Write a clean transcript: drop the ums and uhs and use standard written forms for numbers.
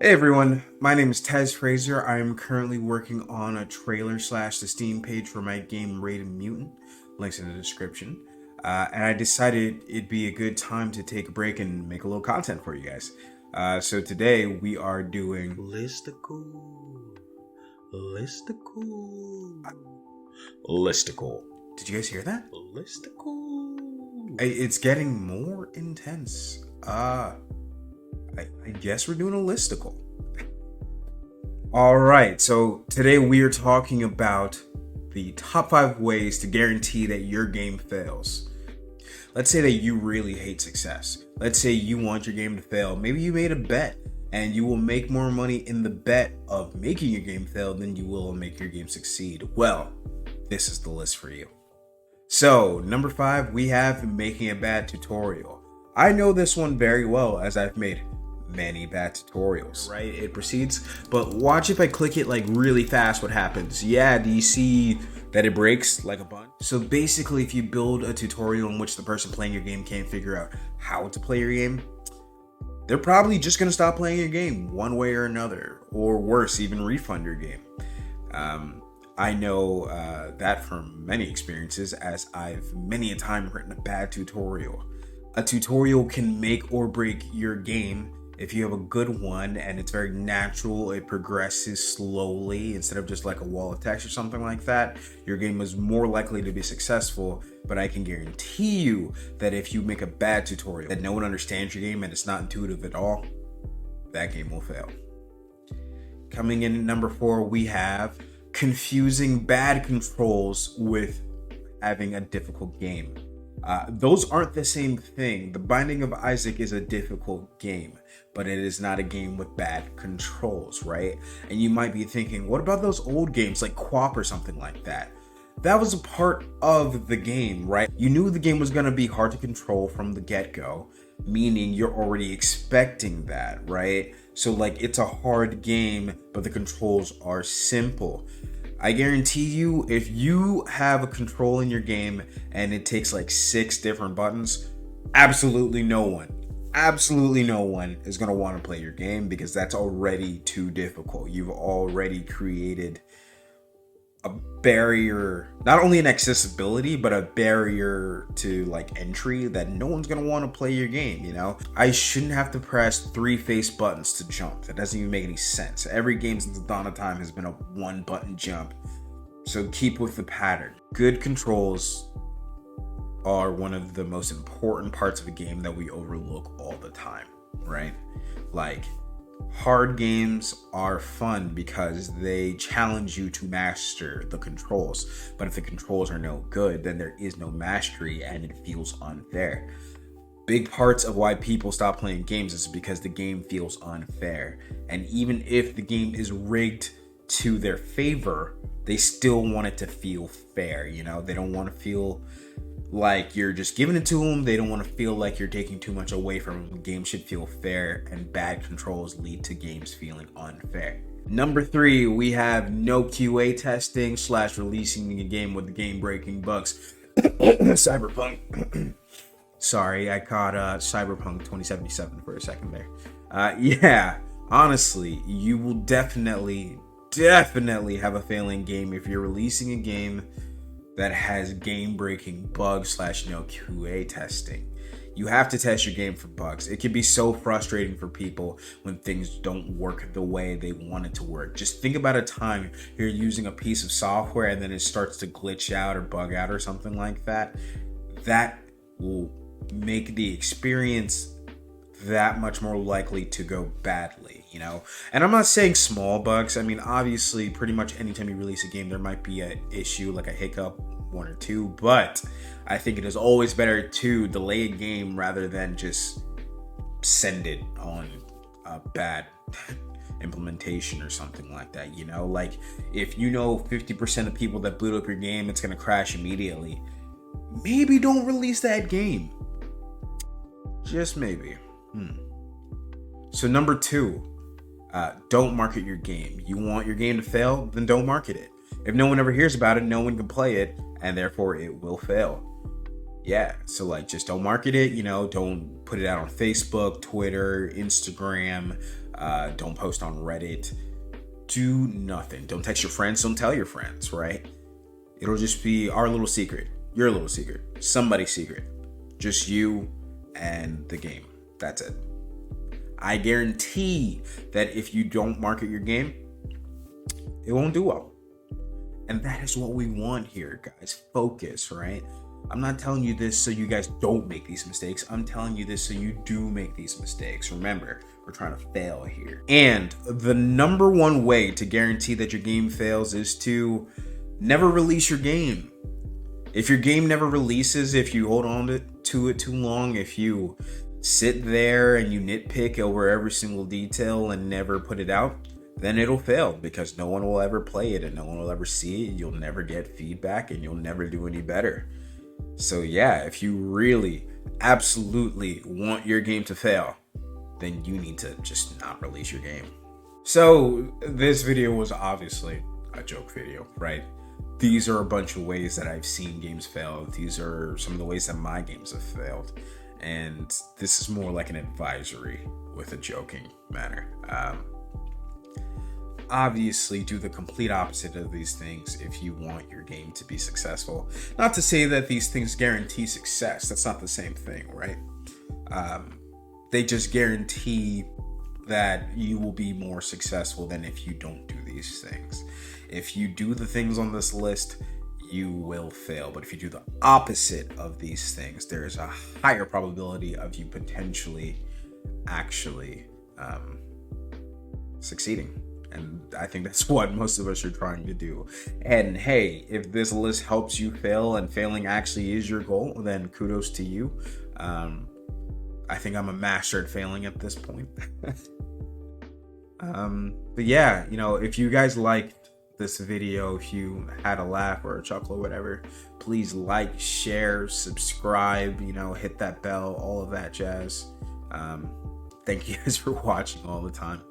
Hey everyone, my name is Fraser. I am currently working on a trailer slash the Steam page for my game Rated Mutant. Links in the description. And I decided it'd be a good time to take a break and make a little content for you guys. So today we are doing listicle. Did you guys hear that? It's getting more intense. I guess we're doing a listicle. All right, so today we are talking about the top 5 ways to guarantee that your game fails. Let's say that you really hate success. Let's say you want your game to fail. Maybe you made a bet and you will make more money in the bet of making your game fail than you will make your game succeed. Well, this is the list for you. So, number 5, we have making a bad tutorial. I know this one very well as I've made many bad tutorials, right? It proceeds, but watch if I click it like really fast what happens. Yeah, do you see that it breaks like a bunch? So basically, if you build a tutorial in which the person playing your game can't figure out how to play your game, they're probably just gonna stop playing your game one way or another, or worse, even refund your game. I know that from many experiences, as I've many a time written a bad tutorial. A tutorial can make or break your game. If you have a good one and it's very natural, it progresses slowly instead of just like a wall of text or something like that, your game is more likely to be successful. But I can guarantee you that if you make a bad tutorial that no one understands your game and it's not intuitive at all, that game will fail. Coming in at number 4, we have confusing bad controls with having a difficult game. Those aren't the same thing. The Binding of Isaac is a difficult game, but it is not a game with bad controls, right? And you might be thinking, what about those old games like QWOP or something like that? That was a part of the game, right? You knew the game was going to be hard to control from the get-go, meaning you're already expecting that, right? So like it's a hard game, but the controls are simple. I guarantee you, if you have a control in your game and it takes like 6 different buttons, absolutely no one is going to want to play your game because that's already too difficult. You've already created a barrier, not only in accessibility, but a barrier to like entry that no one's going to want to play your game, you know? I shouldn't have to press 3 face buttons to jump. That doesn't even make any sense. Every game since the dawn of time has been a 1 button jump. So keep with the pattern. Good controls are one of the most important parts of a game that we overlook all the time, right? Like, hard games are fun because they challenge you to master the controls. But if the controls are no good, then there is no mastery and it feels unfair. Big parts of why people stop playing games is because the game feels unfair. And even if the game is rigged to their favor, they still want it to feel fair, you know? They don't want to feel like you're just giving it to them. They don't want to feel like you're taking too much away from them. Games should feel fair, and bad controls lead to games feeling unfair. Number 3, we have no QA testing / releasing a game with game-breaking bugs. Cyberpunk. Sorry, I caught Cyberpunk 2077 for a second there. Yeah, honestly, you will definitely have a failing game if you're releasing a game that has game-breaking bugs / no QA testing. You have to test your game for bugs. It can be so frustrating for people when things don't work the way they want it to work. Just think about a time you're using a piece of software and then it starts to glitch out or bug out or something like that. That will make the experience that much more likely to go badly, you know? And I'm not saying small bugs. I mean, obviously, pretty much anytime you release a game, there might be an issue, like a hiccup, 1 or 2, but I think it is always better to delay a game rather than just send it on a bad implementation or something like that, you know? Like, if you know 50% of people that boot up your game, it's gonna crash immediately, maybe don't release that game. Just maybe. So number 2, don't market your game. You want your game to fail? Then don't market it. If no one ever hears about it, no one can play it, and therefore it will fail. Yeah, so like just don't market it, you know, don't put it out on Facebook, Twitter, Instagram, Don't post on Reddit. Do nothing. Don't text your friends. Don't tell your friends, right? It'll just be our little secret, your little secret, somebody's secret. Just you and the game. That's it. I guarantee that if you don't market your game, it won't do well. And that is what we want here, guys. Focus, right? I'm not telling you this so you guys don't make these mistakes. I'm telling you this so you do make these mistakes. Remember, we're trying to fail here. And the number one way to guarantee that your game fails is to never release your game. If your game never releases, if you hold on to it too long, if you sit there and you nitpick over every single detail and never put it out, then it'll fail because no one will ever play it and no one will ever see it. You'll never get feedback and you'll never do any better. So yeah, if you really absolutely want your game to fail, then you need to just not release your game. So this video was obviously a joke video, right? These are a bunch of ways that I've seen games fail. These are some of the ways that my games have failed. And this is more like an advisory with a joking manner. Obviously, do the complete opposite of these things if you want your game to be successful. Not to say that these things guarantee success. That's not the same thing, right? They just guarantee that you will be more successful than if you don't do these things. If you do the things on this list, you will fail. But if you do the opposite of these things, there is a higher probability of you potentially actually succeeding. And I think that's what most of us are trying to do. And hey, if this list helps you fail and failing actually is your goal, then kudos to you. I think I'm a master at failing at this point. But yeah, if you guys liked this video, if you had a laugh or a chuckle or whatever, please like, share, subscribe, hit that bell, all of that jazz. Thank you guys for watching all the time.